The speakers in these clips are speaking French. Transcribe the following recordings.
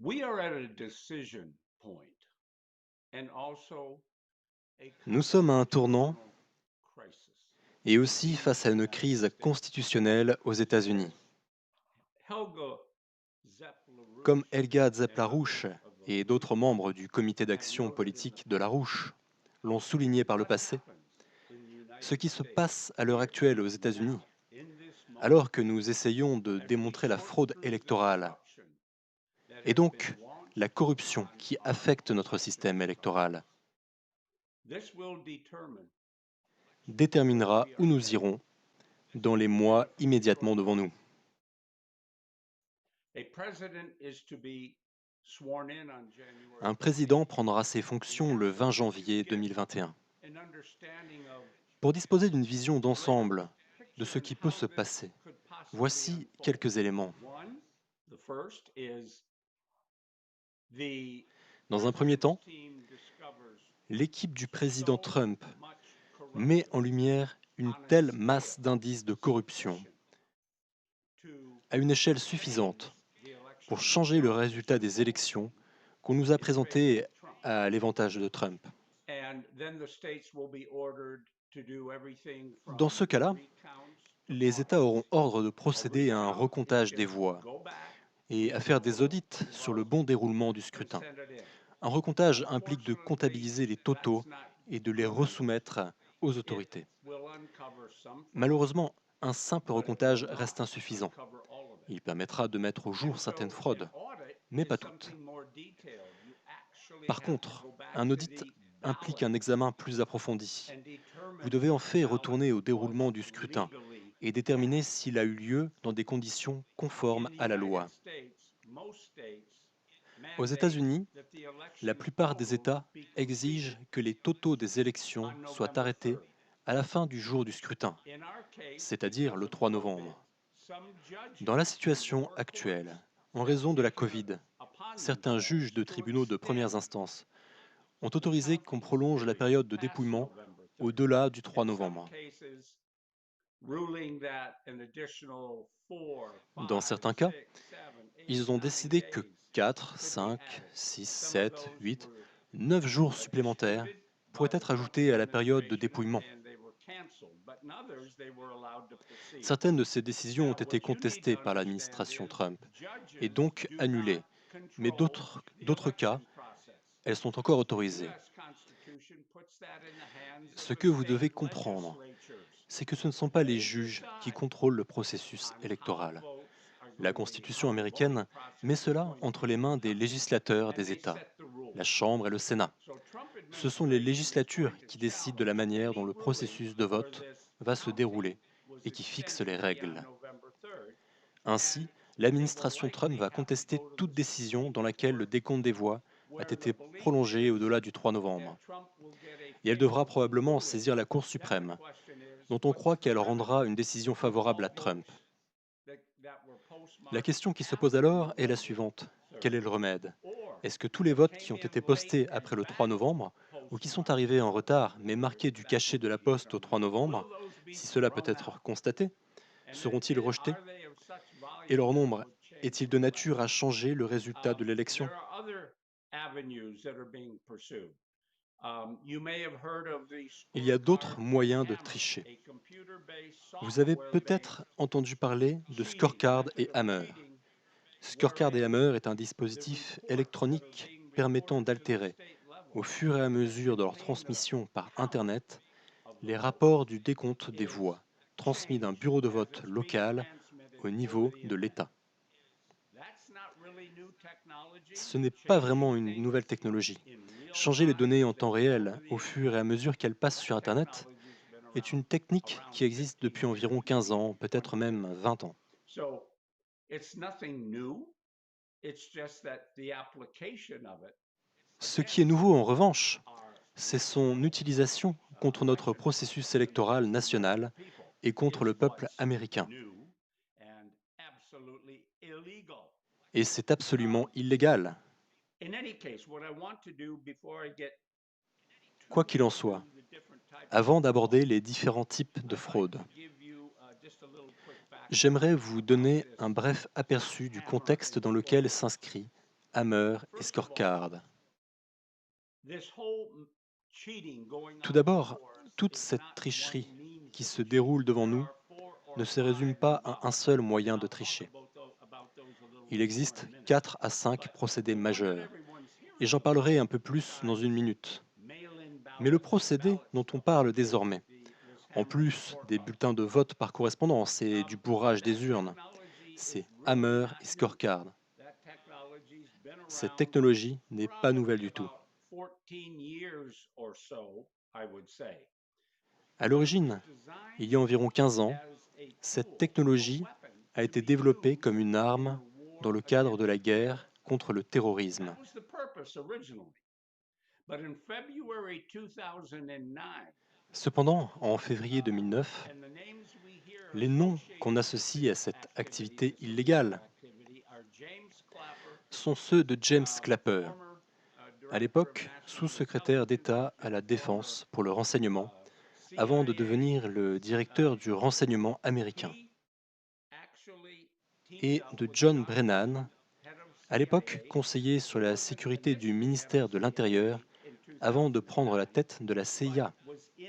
We are at a decision point and also a Nous sommes à un tournant constitutional crisis. et aussi In face the à une United crise States. constitutionnelle aux États-Unis. Helga Comme Zepp-LaRouche Helga and Zepp-Larouche others of the et Larouche d'autres membres family du comité had d'action noted in the politique de past. Larouche l'ont souligné par le What passé, happens in the ce United qui se States passe à l'heure here, actuelle aux États-Unis, now, in this moment, alors que nous essayons de as we démontrer la sort fraude through the électorale corruption that et has been donc la launched corruption qui on affecte our notre election système électoral, process. This will determine where déterminera we où are nous headed irons dans in les the mois short immédiatement devant term. nous. A president is to be sworn in on Un January président 20th. prendra ses We fonctions have le so 20 we can janvier get 2021. an understanding of Pour disposer d'une a vision greater d'ensemble de picture ce on qui peut how se this passer, could possibly voici unfold. quelques éléments. One, the first is the Dans un premier president's temps, team discovers l'équipe du président so Trump much met corruption en lumière une on a telle scale masse d'indices de corruption sufficient to à une échelle change suffisante the pour election changer le process résultat as a des whole élections qu'on nous a in favor présenté of Trump. à l'avantage de Trump. And then the states will be ordered to do everything Dans from ce cas-là, recounts to les États auront audits. ordre de A procéder à un recount is recomptage des just voix go back, et à faire des recount audits the sur le votes, bon déroulement du and scrutin. send it in. Un recomptage implique de Unfortunately, comptabiliser les totaux that's not et de les good enough. resoumettre aux It autorités. will uncover some fraud, Malheureusement, un simple but it will recomptage not reste insuffisant. uncover all of it. Il permettra de mettre au And jour certaines so an fraudes, audit mais is pas toutes. something more detailed. You actually Par have to contre, go back un to audit the implique ballot un examen plus approfondi. and Vous determine devez en if the fait ballot retourner au was déroulement du scrutin legally et déterminer cast. s'il a eu lieu dans des conditions In conformes the à la United loi. States, most states Aux mandate États-Unis, that the la election plupart des totals États be exigent completed que les totaux des élections on soient November arrêtés 3rd. à la fin du jour du scrutin, In our case, c'est-à-dire because le of 3 COVID, novembre. some Dans la judges in situation lower actuelle, courts en have raison de la taken Covid, upon certains juges themselves de to tribunaux de premières extend instances ont the autorisé qu'on counting prolonge la period période de past dépouillement November 3rd. au-delà du 3 In some novembre. cases, ruling that an additional 4, Dans 5, certains cas, 6, 7, 8, ils ont 9 décidé que days 4, could be 5, added. 6, Some of 7, those 8, were 9 jours supplémentaires disputed pourraient by the être Trump ajoutés à la période de administration dépouillement. and they were canceled, but in others they were allowed to proceed. Certaines de ces décisions ont Now, été what you need to contestées par understand l'administration is Trump et judges donc do not annulées, mais control the d'autres cas, election process. elles sont encore The autorisées. US Constitution puts that in the hands of Ce the que vous state devez comprendre, legislatures. c'est que ce ne sont pas les They juges qui decide contrôlent le processus on how électoral. votes are La going to be, how Constitution the voting américaine met process is cela going to entre be les mains des conducted, législateurs and des they États, set the la rules. Chambre et le Sénat. So Trump Ce sont les administration is législatures going to qui décident de la challenge manière dont any le ruling processus de where vote this va se counting dérouler was et qui fixent les extended beyond règles. November 3rd, and Ainsi, they will l'administration Trump likely va have to contester go to toute the décision Supreme dans laquelle le Court décompte des voix a where the été belief prolongé is au-delà du 3 that novembre. Trump will get a Et elle devra favorable probablement ruling. saisir la Cour Then the suprême, question is, dont on croit what's the qu'elle remedy rendra une décision for favorable à all Trump. votes that were La postmarked question qui se pose after alors est la November suivante. Quel 3rd, est le remède? or Est-ce que tous les that votes qui came ont été in late postés and après le 3 back novembre, ou qui sont postmarked arrivés to en retard November mais 3rd, marqués du that's cachet what de will la poste au determine 3 novembre, will those be si cela peut thrown être out? constaté, And then seront-ils rejetés? are they of such Et volume leur that it nombre would change est-il the de nature election? à changer le résultat de l'élection? There are other avenues that are being pursued. You may have heard of the Il y a scorecard d'autres moyens de Hammer, tricher. a computer-based Vous avez software-based peut-être entendu parler de cheating Scorecard method et of Hammer. cheating, Scorecard et wherein Hammer est un the dispositif reports that are électronique being permettant reported to the d'altérer, state au level fur et à that mesure de leur contain the transmission par count Internet, of the les rapports votes du décompte des is voix transmis d'un changed bureau de as vote it's being local transmitted au over niveau the de internet. l'État. That's not really new technology, Ce n'est pas changing vraiment une things nouvelle technologie. in real Changer les time données en as they temps go over réel the au fur et internet. à mesure qu'elles passent That sur Internet technology's been est around une technique around qui existe 15 depuis years, environ 15 maybe ans, peut-être 20 même years. 20 ans. So it's nothing new. It's just that the application of it Ce qui est against nouveau en revanche, our c'est son national utilisation contre notre election processus process and électoral against the American national people et contre is le peuple what's américain. new and absolutely illegal. Et c'est absolument Um, illégal. in any case, what I want to do before I get Quoi too qu'il en soit, into the different types of avant fraud, d'aborder les différents types de I'd like fraude, to give you just a little quick background j'aimerais vous about donner un this bref aperçu du Hammer contexte and dans lequel scorecard. s'inscrit Hammer et Scorecard. This whole cheating going Tout on d'abord, before us toute is cette not one tricherie means qui of se cheating. déroule devant There nous are four or ne se résume five pas à un involved, seul and moyen de I'll talk tricher. about those a little Il bit more in existe a minute. 4 à 5 But procédés the one that majeurs, everyone's et hearing j'en parlerai about un peu plus dans besides une minute. mail-in Mais le ballots and procédé ballot dont on stuffing parle is désormais, this en hammer and plus des scorecard. bulletins de vote par correspondance et du bourrage That des urnes, technology is c'est really Hammer not et new. Scorecard. That technology's been Cette around technologie n'est pas nouvelle probably du tout. about 14 years or so, I would say. À But it was l'origine, il y designed a environ 15 ans, as a cette tool, a technologie weapon a to été be développée used comme une in arme the dans war le cadre de against la terror. guerre contre le That terrorisme. was the purpose originally. But in February 2009, Cependant, en février 2009, and the names we hear les noms associated qu'on with associe à this cette activity, activité this illegal illégale, activity, are James Clapper, sont ceux de James Clapper, former à director of l'époque national sous-secrétaire intelligence d'État à la and former Défense pour le renseignement, avant de CIA devenir le directeur du agent. renseignement américain, He actually teamed et up de with John John Brennan, Brennan, head of à l'époque CIA, conseiller sur who la wasn't sécurité du initially head of ministère de l'Intérieur, CIA in avant de prendre la 2009, tête de la but CIA. was in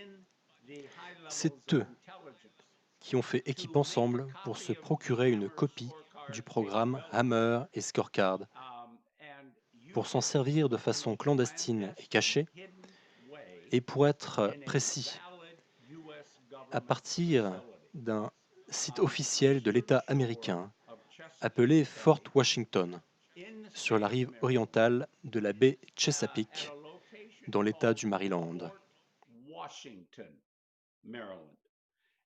the high levels C'est of eux intelligence qui ont fait to équipe make a ensemble pour se copy of the procurer une Hammer copie du scorecard programme capability Hammer et Scorecard and pour use s'en it servir de in façon a clandestine et clandestine, cachée, hidden way et pour être in a précis, valid US à government partir facility. d'un site Just officiel de to the l'État shore américain of appelé Chesapeake Fort Bay Washington, in the sur la state of rive Maryland, orientale de la baie at Chesapeake, a location dans l'État called du Maryland. Fort Washington, Maryland.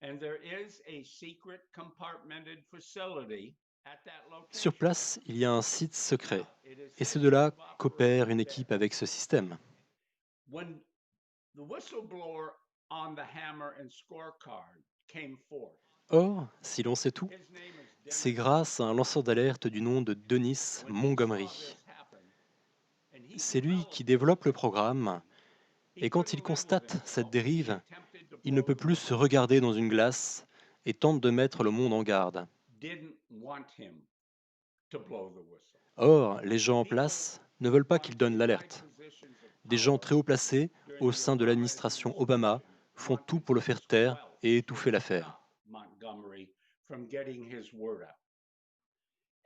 And there is a secret compartmented facility at that Sur location. place, il y a un site secret, Now, it is et c'est said de to là have qu'opère operated une there. équipe avec ce système. When the whistleblower on the Hammer and Scorecard came forth, Or, si l'on sait tout, his name is c'est Dennis grâce à un lanceur Montgomery. d'alerte du nom de Dennis When he saw Montgomery. this happen, and he C'est lui qui developed this développe le programme, technology, he et quand il couldn't live with constate cette himself. He dérive, attempted to il ne blow peut the plus se whistle. regarder dans une glace et tente de mettre le monde en garde. Didn't want him to blow the whistle. Or, les gens en People place ne veulent pas from qu'il donne in high l'alerte. positions of Des gens power très haut placés during au the sein de Obama l'administration Obama administration font tout wanted pour le to faire taire et squelch étouffer or l'affaire. stop Montgomery from getting his word out.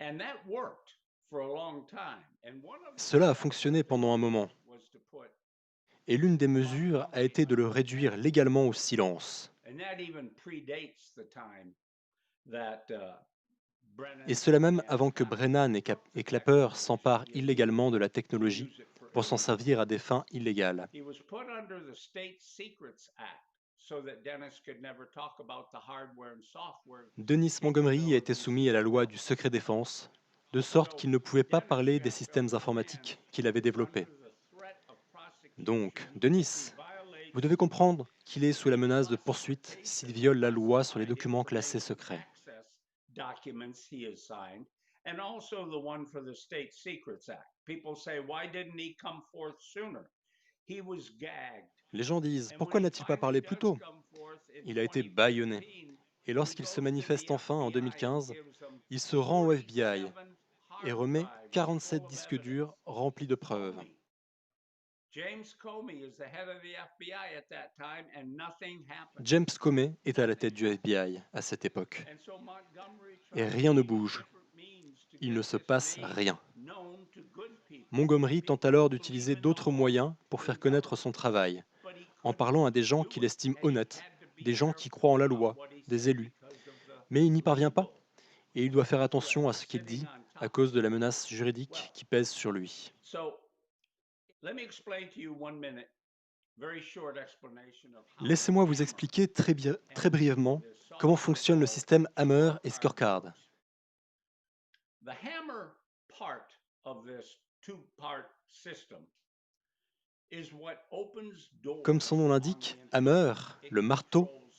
And that worked for a long time. And one of the Cela a steps fonctionné that they pendant un took moment, was to put et l'une des mesures a Montgomery été de le under réduire banishment. légalement au silence. And that even predates the time that Et Brennan cela même and avant que Clapper Brennan took the et Clapper technology s'emparent and used illégalement de it la to technologie use it for pour s'en illegal servir à purposes. des fins illégales. He was put under the State Secrets Act so that Dennis could never talk about the hardware and software Denis Montgomery a été capabilities soumis à he la loi du developed. secret défense, de sorte So qu'il ne pouvait pas Dennis parler des got to systèmes understand informatiques qu'il he avait was développés. under the threat of Donc, prosecution if he Denis, vous devez violates comprendre qu'il est sous la menace de poursuite s'il declassification of viole la loi sur les classified documents classés information secrets. access documents he has signed, and also the one for the State Secrets Act. People say, why didn't he come forth sooner? He was gagged. Les gens disent, And when pourquoi he n'a-t-il pas finally parlé plus does tôt? come forth in Il a été bâillonné. 2015, Et he lorsqu'il se goes to the manifeste enfin en FBI and 2015, gives them il se rend au FBI 47 et hard remet drives full 47 of disques evidence. durs remplis de preuves. Comey, James Comey is the head of the FBI at that time, and nothing happened. James Comey est à la tête du FBI à cette époque. And so Montgomery Et tried rien ne many bouge. different means to Il ne get se this passe name rien. known to good people, Montgomery tente people alors who believe d'utiliser in the d'autres law moyens pour faire in connaître government. son travail, But he en couldn't parlant à des gens do qu'il it, estime and he honnêtes, had to be des gens qui careful croient en la about loi, what he des said élus. because of the Mais il n'y parvient pas, legal et il doit faire threat attention à ce qu'il sitting dit on à top cause of de him. la menace juridique Well, qui pèse sur lui. so let me explain to you 1 minute, very short explanation of how the Laissez-moi vous hammer expliquer très and brièvement this comment software fonctionne le called système Hammer et scorecard Scorecard. works. The hammer part of this two-part system is what opens Comme doors son nom on l'indique, the Hammer, internet. It le marteau, controls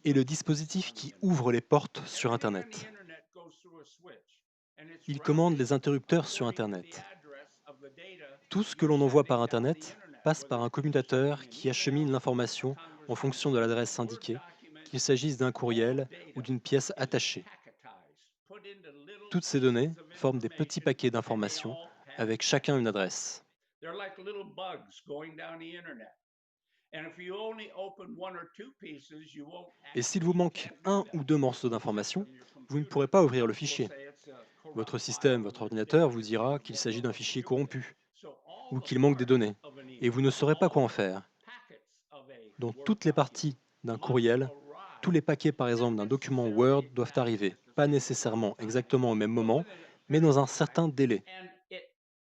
est le switches dispositif on the qui internet. ouvre les portes sur Everything on the Internet. internet goes through a switch, and it's Il commande routed les interrupteurs sur according to the Internet. address of the data Tout ce que you're l'on envoie sending par down the Internet internet, passe whether par un you're sending commutateur an qui email, achemine a l'information en fonction de conversation, l'adresse a Word indiquée, document, qu'il s'agisse d'un all courriel ou data d'une pièce is attachée. packetized, put into little Toutes ces données pieces of forment des petits information, paquets and they d'informations all avec chacun une adresse. They're like little bugs going down the internet. And if you only open one or two pieces, you won't Et s'il actually, vous you manque can't do un that. ou deux The morceaux computer d'information, from your vous ne computer pourrez pas ouvrir le will fichier. say it's a Votre corrupt système, file or votre there's ordinateur vous damage in dira it. qu'il We'll s'agit know d'un what to fichier do with it. corrompu So all ou the qu'il manque des parts données, of an et vous email, ne saurez pas all quoi en the faire. packets of a Donc Word toutes les document parties d'un must courriel, tous arrive les paquets par not exemple d'un document Word necessarily doivent exactly arriver, at the pas same point nécessairement in time, exactement au même but moment, within a mais period dans of un certain time. délai. And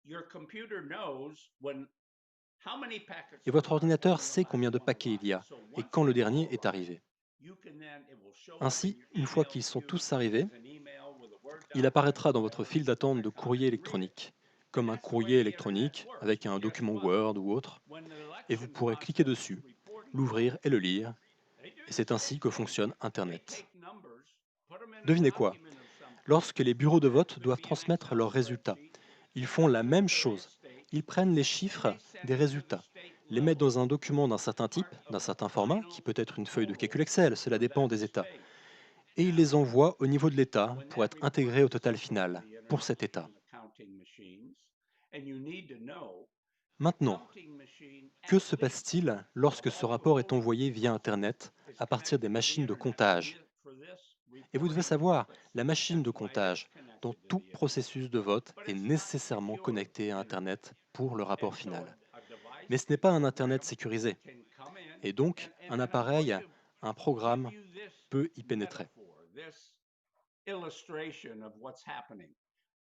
your computer knows when how many packets Et votre arrived ordinateur when the sait last combien de one paquets il y arrived. a So et once quand le they all dernier est arrive, arrivé. it will show up in Ainsi, your une fois email qu'ils sont queue tous arrivés, as an email with a Word il document apparaîtra or dans votre whatever, file d'attente and de I come in courrier and read it. électronique, And comme un that's the way courrier the internet électronique works. avec But un guess document what? Word ou autre, When the et vous elections pourrez cliquer process is dessus, reporting on l'ouvrir it, et le lire, they do et the c'est same ainsi que thing. fonctionne They Internet. take numbers, put them in a Devinez quoi? document of some kind, Lorsque les bureaux de vote could doivent be an transmettre Excel leurs résultats, spreadsheet, ils set font up la in the même various chose. states, Ils prennent les and chiffres they send des it to the résultats, state les mettent level dans un document d'un as certain type, part of d'un the certain format, final qui peut être une feuille de total calcul Excel, cela for dépend that des États, state. et ils les Now, envoient au niveau de l'État when pour that être report intégrés au is total sent over final, the pour internet cet to État. the counting machines, and you need to know the Maintenant, counting machine que at se least passe-t-il of lorsque ce all the rapport est voting envoyé via systems Internet is à partir des connected to the machines de internet comptage? for this Et vous devez reporting savoir, purpose. la machine de That's why it's comptage, dont connected to tout the internet. processus de vote But est it's not nécessairement secure connecté à internet. Internet pour le rapport And so final. a device Mais ce n'est can pas un Internet program, sécurisé. can come in, Et donc, un and I'm going appareil, to un give programme you this peut y pénétrer. metaphor, this illustration of what's happening.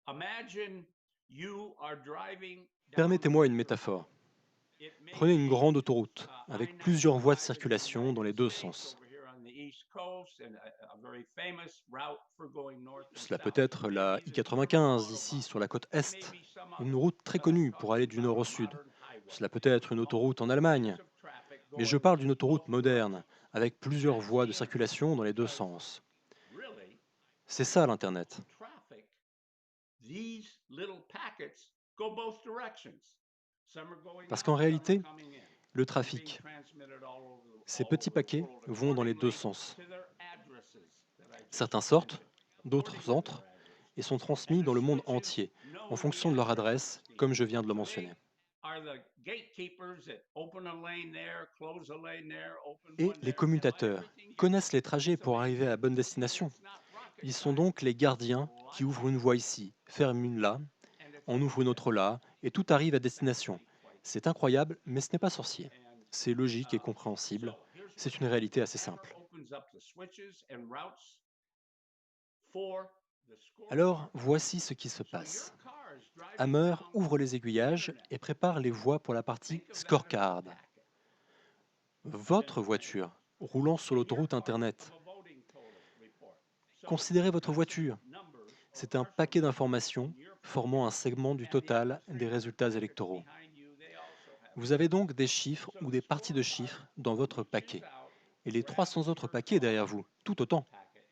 Imagine you are driving down the Permettez-moi une interstate. métaphore. It may Prenez une be grande autoroute avec plusieurs voies de I-95 in the circulation dans United les deux States sens. over here on the East Coast, and a very famous route for going north and Cela peut south. être la Maybe the German I-95 ici Autobahn. sur la côte It may Est, be some une other. route très But I'm connue pour aller talking du about nord a au sud. modern highway Cela peut être une with autoroute en lanes Allemagne. of traffic Mais je going parle d'une autoroute both moderne, directions. avec plusieurs That's voies the de internet. circulation dans les deux Because sens. really, C'est ça l'Internet. traffic, these little packets go both directions. Some are going Parce qu'en out, some are réalité, coming in. le They're being trafic, transmitted ces all petits over the paquets world vont dans les deux accordingly sens. to their addresses that I just Certains sortent, mentioned. According d'autres to their entrent address. et sont And transmis the dans le monde switches entier, en know the fonction de leur addresses, adresse, Steve. comme je viens de le mentionner. They are the gatekeepers that open a lane there, close a lane there, open Et one les there, commutateurs everything you connaissent do. les trajets It's pour arriver à la amazing. bonne And destination. it's not rocket Ils sont science. donc les gardiens qui ouvrent une voie ici, ferment une là, And it's en ouvrent une autre là, et tout arrive à destination. C'est incroyable, mais ce n'est pas sorcier. And C'est logique et so compréhensible. here's what C'est une happens. réalité assez Hammer simple. opens up the switches and routes for the Alors, scorecard. voici ce qui se So your passe. car is driving Hammer down ouvre les the aiguillages internet. et prépare les voies pour la partie Think of that as a scorecard. packet Votre identifier. voiture, roulant sur In your l'autoroute car of Internet, a voting total report. So considérez votre that's voiture. numbers or C'est un partial paquet numbers d'informations in your formant packet. un segment du And the other total des 300 résultats packets électoraux. behind you, they also have Vous avez numbers. donc des chiffres So ou the des parties de scorecard chiffres dans votre reaches paquet. out, Et les grabs 300 autres your paquets derrière car vous, tout autant. packet,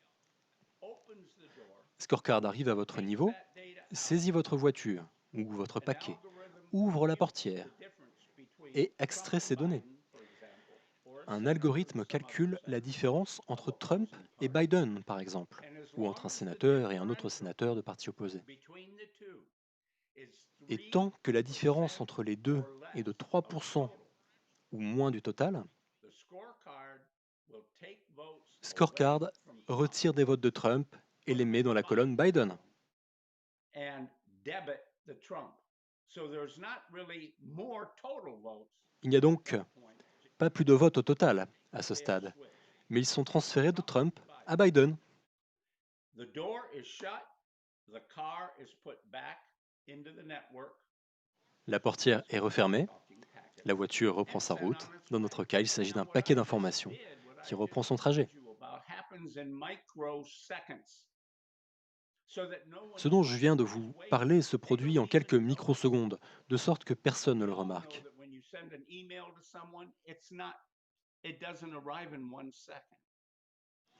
opens the door, Scorecard arrive à votre takes niveau, that data out, saisit votre voiture ou votre an paquet, algorithm ouvre la computes the portière difference between et Trump extrait and ces données. Biden, for example, or a Un senator and algorithme some other calcule la senator différence of entre Trump opposing et parties. Biden, par exemple, And as ou long entre un as the sénateur et un autre differential sénateur de parti opposé. between the two is Et tant que la 3% différence entre les deux or est de less of the 3% total, ou moins du total, the scorecard will take votes away Scorecard from Trump retire des votes de Trump et put les them met in dans la colonne Biden's Biden. column and debit the Trump. So there's not really more total votes Il n'y a at donc that point. pas plus de votes au total à ce They have stade, switched mais ils sont from transférés de Trump Trump to à Biden. Biden. The door is shut. The car is put back into the network. La portière est refermée, Talking packets. la voiture reprend And sa sent route. on its Dans way. notre cas, il s'agit Now, d'un what paquet I just d'informations did, what qui I reprend just son told trajet. you about happens in microseconds. So that no one Ce dont je knows viens de is vous waiting. parler se They produit don't en quelques even know. microsecondes, de sorte que personne ne We le all know remarque. that when you send an email to someone, it doesn't arrive in 1 second.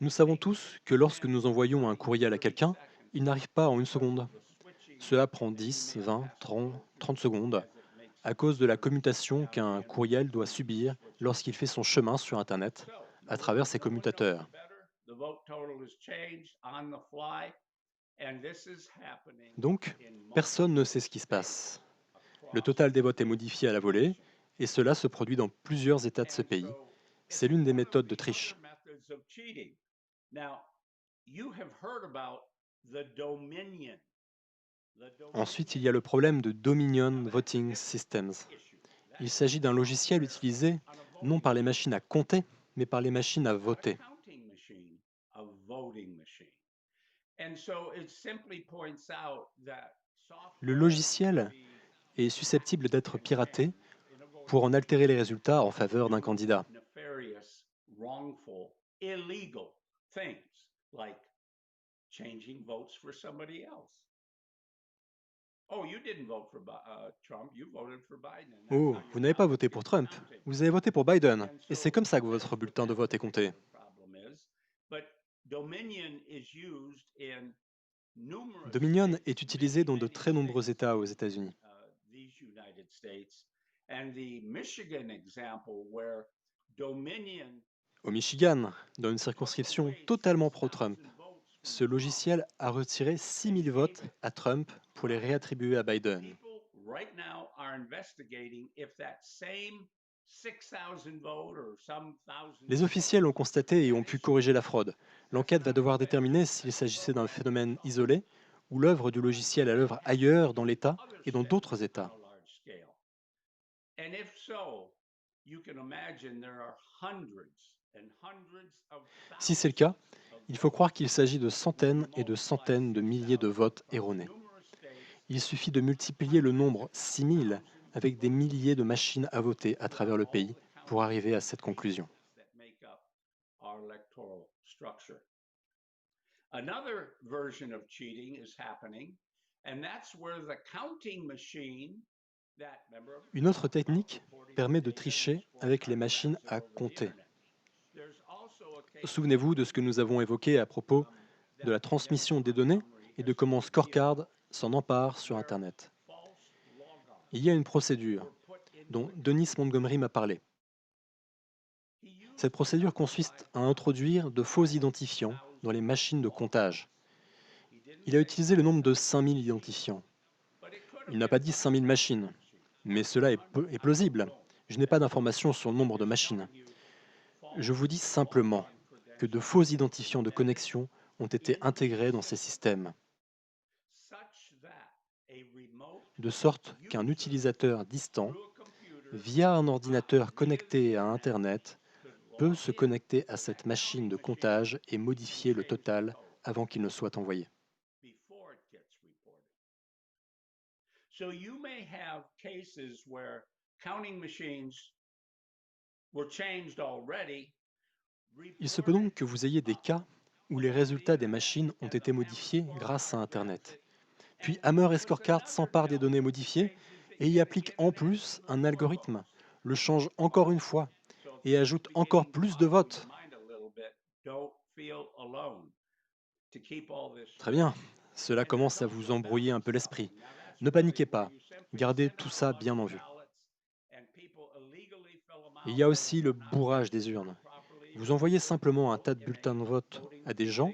Nous savons tous que lorsque nous envoyons un courriel à 30 quelqu'un, seconds il n'arrive pas en une because seconde. of the switching Cela prend an 10, email 20, has to 30, go 30 through secondes as it makes à its cause de la journey commutation down the qu'un internet courriel doit through the subir switches. lorsqu'il fait son chemin sur Internet So, à travers ses no one knows commutateurs. better. The vote total is changed on the fly, Donc, personne ne sait ce qui se passe. Le total des votes est modifié à la volée, et cela se produit dans plusieurs États de ce pays. C'est l'une des méthodes de triche. Ensuite, il y a le problème de Dominion Voting Systems. Il s'agit d'un logiciel utilisé non par les machines à compter, mais par les machines à voter. Le logiciel est susceptible d'être piraté pour en altérer les résultats en faveur d'un candidat. Oh, vous n'avez pas voté pour Trump, vous avez voté pour Biden, et c'est comme ça que votre bulletin de vote est compté. Dominion est utilisé dans de très nombreux États aux États-Unis. Au Michigan, dans une circonscription totalement pro-Trump, ce logiciel a retiré 6 000 votes à Trump pour les réattribuer à Biden. Les officiels ont constaté et ont pu corriger la fraude. L'enquête va devoir déterminer s'il s'agissait d'un phénomène isolé ou l'œuvre du logiciel à l'œuvre ailleurs dans l'État et dans d'autres États. Si c'est le cas, il faut croire qu'il s'agit de centaines et de centaines de milliers de votes erronés. Il suffit de multiplier le nombre 6000 avec des milliers de machines à voter à travers le pays pour arriver à cette conclusion. Une autre technique permet de tricher avec les machines à compter. Souvenez-vous de ce que nous avons évoqué à propos de la transmission des données et de comment Scorecard s'en empare sur Internet. Il y a une procédure dont Denis Montgomery m'a parlé. Cette procédure consiste à introduire de faux identifiants dans les machines de comptage. Il a utilisé le nombre de 5000 identifiants. Il n'a pas dit 5000 machines, mais cela est plausible. Je n'ai pas d'informations sur le nombre de machines. Je vous dis simplement que de faux identifiants de connexion ont été intégrés dans ces systèmes, de sorte qu'un utilisateur distant, via un ordinateur connecté à Internet, peut se connecter à cette machine de comptage et modifier le total avant qu'il ne soit envoyé. Il se peut donc que vous ayez des cas où les résultats des machines ont été modifiés grâce à Internet. Puis Hammer et Scorecard s'emparent des données modifiées et y appliquent en plus un algorithme, le change encore une fois et ajoute encore plus de votes. Très bien, cela commence à vous embrouiller un peu l'esprit. Ne paniquez pas, gardez tout ça bien en vue. Il y a aussi le bourrage des urnes. Vous envoyez simplement un tas de bulletins de vote à des gens,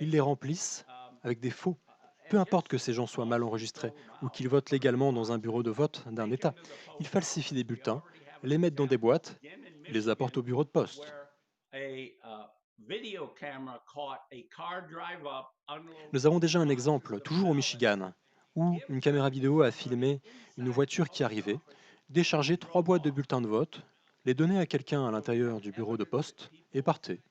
ils les remplissent avec des faux. Peu importe que ces gens soient mal enregistrés ou qu'ils votent légalement dans un bureau de vote d'un État. Ils falsifient des bulletins, les mettent dans des boîtes, les apportent au bureau de poste. Nous avons déjà un exemple, toujours au Michigan, où une caméra vidéo a filmé une voiture qui arrivait, déchargeait 3 boîtes de bulletins de vote, les donnait à quelqu'un à l'intérieur du bureau de poste et partait.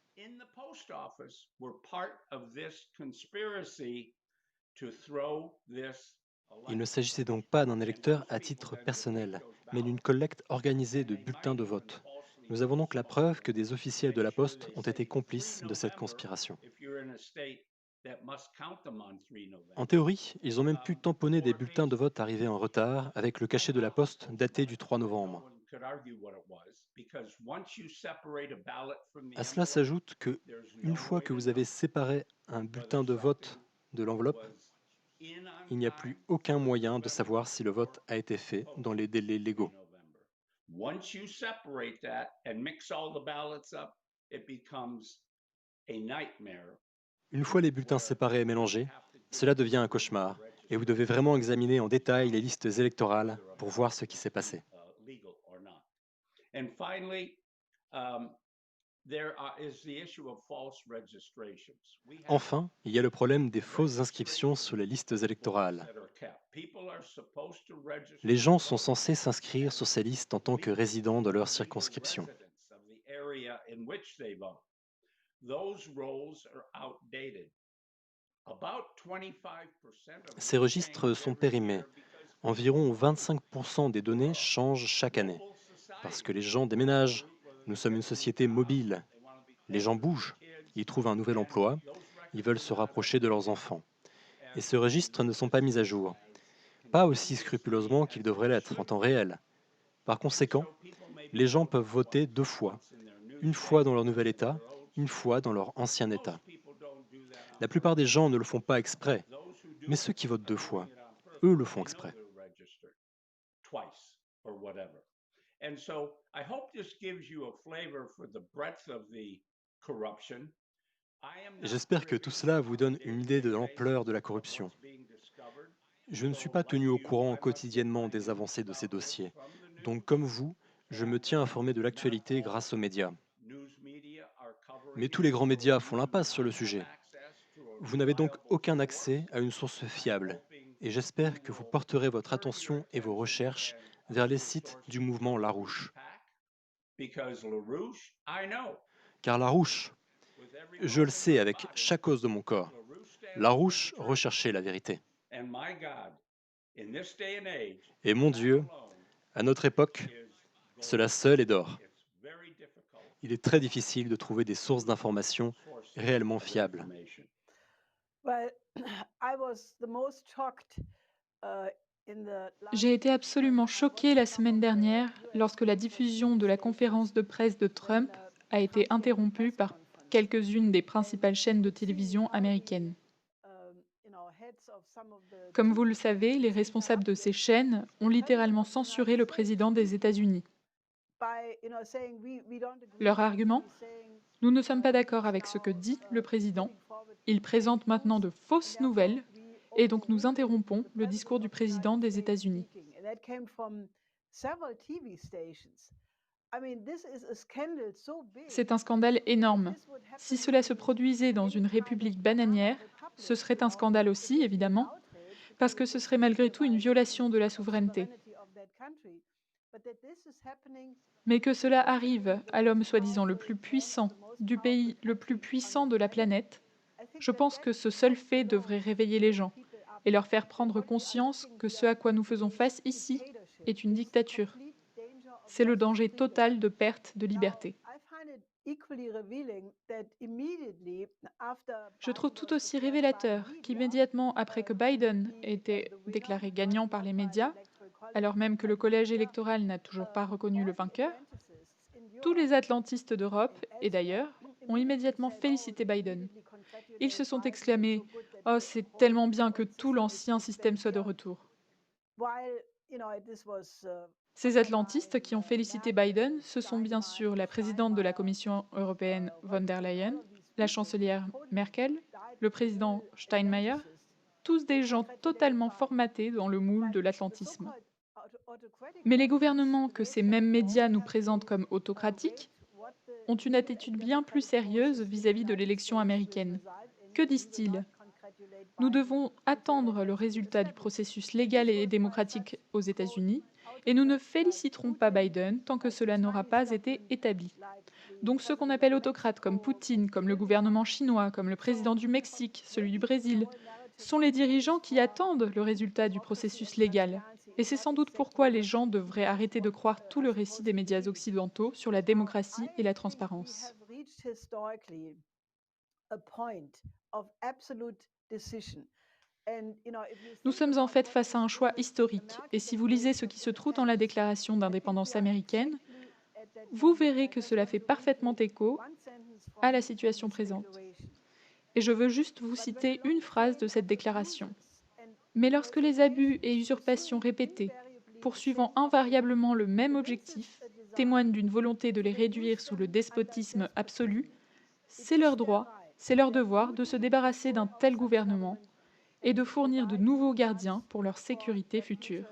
Il ne s'agissait donc pas d'un électeur à titre personnel, mais d'une collecte organisée de bulletins de vote. Nous avons donc la preuve que des officiels de la Poste ont été complices de cette conspiration. En théorie, ils ont même pu tamponner des bulletins de vote arrivés en retard avec le cachet de la Poste daté du 3 novembre. À cela s'ajoute que, une fois que vous avez séparé un bulletin de vote de l'enveloppe, il n'y a plus aucun moyen de savoir si le vote a été fait dans les délais légaux. Une fois les bulletins séparés et mélangés, Cela devient un cauchemar, et vous devez vraiment examiner en détail les listes électorales pour voir ce qui s'est passé. And finally, um, is the issue of false registrations. We have Enfin, il y a le problème des fausses inscriptions sur les listes électorales. that are kept. People are supposed to Les register to gens sont vote censés s'inscrire sur ces listes en tant que legal, résidents de leur legal circonscription. residents of the area in which they vote. Those rolls are outdated. About 25% of Ces them registres change sont every périmés. year because Environ people move, 25% des données grow, changent chaque année, mobile parce society, que les gens déménagent. whether Nous they sommes get une a new société job, mobile. they want to be Les gens closer to their bougent, kids, ils trouvent un nouvel and emploi, those ils records veulent are se not rapprocher de leurs updated enfants. Et as ces registres ne sont pas mis à jour, pas aussi continuously scrupuleusement as qu'ils they devraient l'être en should temps be. réel. Par And conséquent, so people may be les gens peuvent voting voter twice, 2 fois, once in their new une fois state, dans leur once nouvel in État, their old une state. fois dans leur ancien État. Most people don't do that on La plupart des purpose. gens ne le font pas exprès, Those who mais do ceux it qui votent are 2 fois, doing it on eux purpose. le font They know exprès. they're registered twice or whatever. And so I hope this gives you a flavor for the breadth of the corruption. I am Et not j'espère que tout privy cela vous on a donne une idée de day-to-day l'ampleur de basis la of corruption. what's being discovered. Je ne suis So, pas like tenu au you, courant I must get quotidiennement my des news avancées de ces about this dossiers. from the Donc, news. comme vous, je me And tiens informé de not l'actualité all grâce aux médias. news media are Mais covering tous it, les grands so médias if font you do l'impasse sur not le have sujet. access to a Vous n'avez donc reliable aucun source, accès à une source I'm fiable. hoping Et you j'espère que vous will porterez votre turn your attention et vos attention recherches then vers les to sites du sources mouvement like LaRouche Larouche. PAC, because LaRouche, I know, Car Larouche, with every je le bone in sais my avec body, chaque os de mon corps, LaRouche stands for the Larouche truth. recherchait la vérité. And my God, in this day and age, Et mon that Dieu, alone à notre époque, is cela gold. seul est d'or. It's very difficult Il est to très find difficile de trouver des sources d'informations sources réellement of fiables. information. Well, I was the most shocked in the last J'ai été week when absolument I choquée watched la some semaine of the dernière US lorsque la major diffusion TV de la stations conférence de presse de when Trump a été Trump gave a interrompue press par conference. quelques-unes des And principales you chaînes de could see télévision how américaines. heads of some of the Comme vous le TV savez, les stations responsables de ces interrupted chaînes the ont president littéralement of the United censuré le States président des États-Unis. by saying we don't agree Leur with what argument: he's saying. nous ne sommes pas d'accord He's avec ce que now dit le président. putting forward Il fake présente maintenant news, de and fausses therefore nouvelles we et donc nous overrule interrompons the le president discours du of the United président des States États-Unis. speaking. And that came from several TV stations. I mean, this is a scandal so big. C'est un scandale If énorme. this would Si happen cela se in produisait dans any une kind of république banana bananière, ce republic, serait un scandale it aussi, would be an évidemment, outrage parce because que it ce would serait be malgré a tout une violation violation de la of souveraineté. sovereignty of that country. But that this is happening Mais que cela unfortunately arrive in the à l'homme most soi-disant le powerful plus man of puissant the most du powerful pays le plus country on the puissant de la planet, planète, I think je pense that que ce seul point fait devrait alone réveiller les wakes gens people up et leur faire that prendre what we are conscience looking que ce here à quoi nous faisons is face ici dictatorship, est une is the dictature. complete danger of C'est le loss of danger freedom. total de perte de Now, liberté. I find it equally revealing that immediately after Je trouve Biden tout was aussi declared by the révélateur media qu'immédiatement après que to Biden ait be été the winner, déclaré right, gagnant par not les by the médias, Electoral College, alors même but que by le the collège media, électoral n'a toujours pas reconnu le all the vainqueur, Atlantists in tous Europe les atlantistes d'Europe and et elsewhere d'ailleurs ont immediately immédiatement said, oh, félicité they Biden. immediately Ils se congratulated sont Biden. It's so exclamés: good that «Oh, the c'est whole tellement bien que old tout system l'ancien is système back soit de here. retour». While this was Ces atlantistes underlined qui ont félicité Merkel, Biden, ce sont bien sûr la présidente de la Steinmeier, Commission européenne von der Leyen, all of these la people, chancelière totally Merkel, le président full Steinmeier, Atlanticists, tous they des gens congratulated totalement Biden. formatés dans le moule But de the l'atlantisme. so-called autocratic Mais les governments, gouvernements the que ces Western mêmes world, médias nous have présentent to comme wait autocratiques what the ont une real attitude bien plus democratic sérieuse process in the vis-à-vis de United l'élection States will américaine. result in, Que and we will not disent-ils? congratulate Nous Biden devons until that attendre le has been résultat du established. processus And légal this et was by démocratique such aux quote États-Unis et nous ne autocrats like féliciterons pas Putin, Biden tant que like the cela n'aura Chinese pas été government, établi. like the Donc ceux qu'on president of appelle autocrates comme Mexico, Poutine, comme le Bolivia. gouvernement chinois, comme le So président du Mexique, celui du breaking the Brésil, whole narrative sont les is dirigeants qui for attendent le résultat du democracy processus and légal. transparency Et is c'est not sans doute exactly pourquoi les what gens devraient arrêter de croire tout are le récit supposed des to médias believe. occidentaux sur la Now, démocratie et I la think we transparence. have reached historically a point of absolute decision. And, if you Nous think sommes en about fait what face à un this choix woman, historique, et American si vous lisez ce Declaration of qui se trouve dans la Independence, déclaration I think we d'indépendance are américaine, exactly at that vous moment. verrez I que just cela want fait to read you parfaitement écho one sentence à la from situation this présente. declaration. Et je veux juste vous But when citer long une phrase de train cette of déclaration. abuses and Mais lorsque les abus et usurpations usurpations pursuing répétés, invariably the poursuivant same object invariablement le même evinces objectif, a desire témoignent d'une volonté de to les réduire reduce sous le them under despotisme absolu, despotism, it c'est is leur their droit, right, c'est leur their devoir de se duty to débarrasser throw d'un off tel such gouvernement government et de fournir de nouveaux gardiens pour leur sécurité future.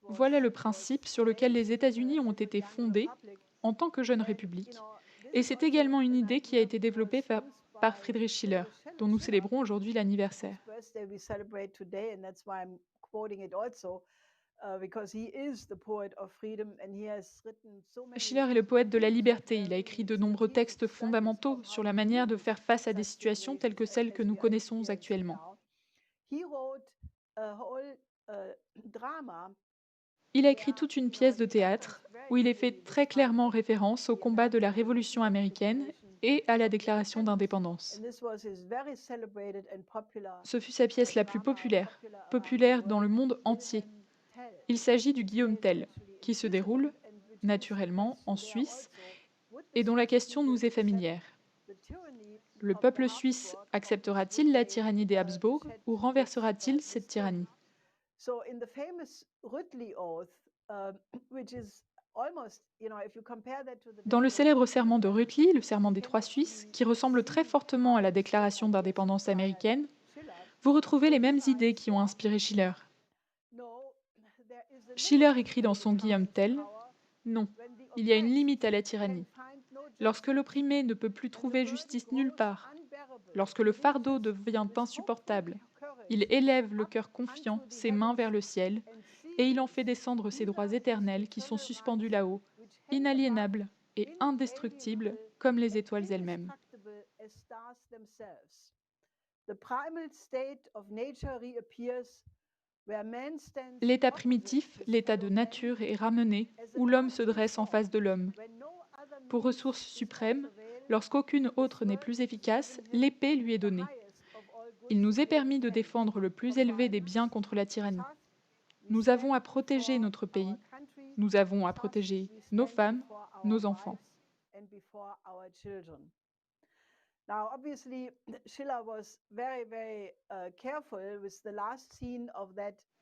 Voilà le principe sur lequel les États-Unis ont été fondés en tant que jeune république. Et c'est également une idée qui a été développée par Friedrich Schiller, dont nous célébrons aujourd'hui l'anniversaire. Schiller est le poète de la liberté. Il a écrit de nombreux textes fondamentaux sur la manière de faire face à des situations telles que celles que nous connaissons actuellement. Il a écrit toute une pièce de théâtre où il est fait très clairement référence au combat de la Révolution américaine et à la déclaration d'indépendance. Ce fut sa pièce la plus populaire dans le monde entier. Il s'agit du Guillaume Tell, qui se déroule, naturellement, en Suisse, et dont la question nous est familière. Le peuple suisse acceptera-t-il la tyrannie des Habsbourg ou renversera-t-il cette tyrannie? Dans le célèbre serment de Rütli, le serment des Trois Suisses, qui ressemble très fortement à la déclaration d'indépendance américaine, vous retrouvez les mêmes idées qui ont inspiré Schiller. Schiller écrit dans son Guillaume Tell: non, il y a une limite à la tyrannie. Lorsque l'opprimé ne peut plus trouver justice nulle part, lorsque le fardeau devient insupportable, il élève le cœur confiant, ses mains vers le ciel, et il en fait descendre ses droits éternels qui sont suspendus là-haut, inaliénables et indestructibles comme les étoiles elles-mêmes. L'état primitif, l'état de nature est ramené, où l'homme se dresse en face de l'homme. Pour ressource suprême, lorsqu'aucune autre n'est plus efficace, l'épée lui est donnée. Il nous est permis de défendre le plus élevé des biens contre la tyrannie. Nous avons à protéger notre pays, nous avons à protéger nos femmes, nos enfants.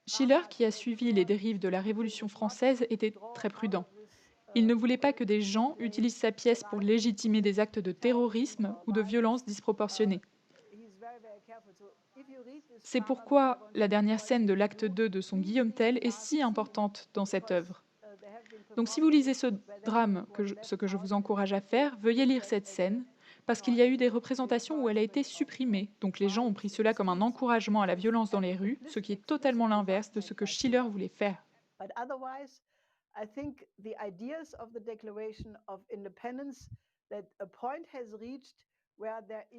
Schiller, qui a suivi les dérives de la Révolution française, était très prudent. Il ne voulait pas que des gens utilisent sa pièce pour légitimer des actes de terrorisme ou de violence disproportionnée. C'est pourquoi la dernière scène de l'acte 2 de son Guillaume Tell est si importante dans cette œuvre. Donc si vous lisez ce drame, ce que je vous encourage à faire, veuillez lire cette scène, parce qu'il y a eu des représentations où elle a été supprimée. Donc les gens ont pris cela comme un encouragement à la violence dans les rues, ce qui est totalement l'inverse de ce que Schiller voulait faire.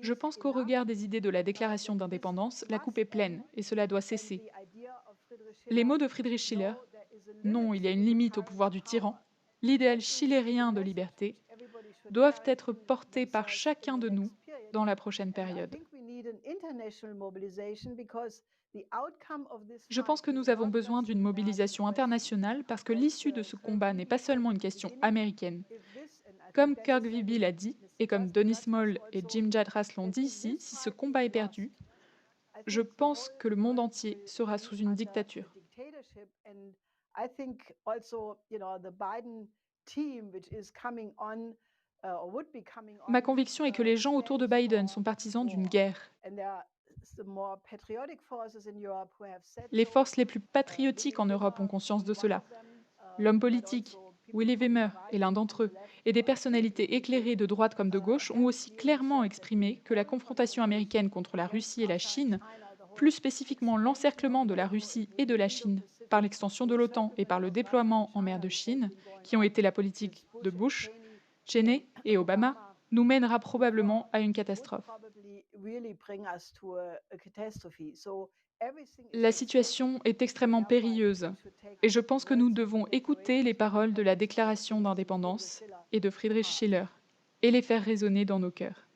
Je pense qu'au regard des idées de la déclaration d'indépendance, la coupe est pleine, et cela doit cesser. Les mots de Friedrich Schiller: non, il y a une limite au pouvoir du tyran, l'idéal schillerien de liberté, doivent être portés par chacun de nous dans la prochaine période. Je pense que nous avons besoin d'une mobilisation internationale parce que l'issue de ce combat n'est pas seulement une question américaine. Comme Kirk Wiebe l'a dit, et comme Denis Moll et Jim Jadras l'ont dit ici, si ce combat est perdu, je pense que le monde entier sera sous une dictature. Ma conviction est que les gens autour de Biden sont partisans d'une guerre. Les forces les plus patriotiques en Europe ont conscience de cela. L'homme politique, Willy Wemer, est l'un d'entre eux, et des personnalités éclairées de droite comme de gauche ont aussi clairement exprimé que la confrontation américaine contre la Russie et la Chine, plus spécifiquement l'encerclement de la Russie et de la Chine par l'extension de l'OTAN et par le déploiement en mer de Chine, qui ont été la politique de Bush, Cheney et Obama, nous mènera probablement à une catastrophe. La situation est extrêmement périlleuse et je pense que nous devons écouter les paroles de la Déclaration d'indépendance et de Friedrich Schiller et les faire résonner dans nos cœurs.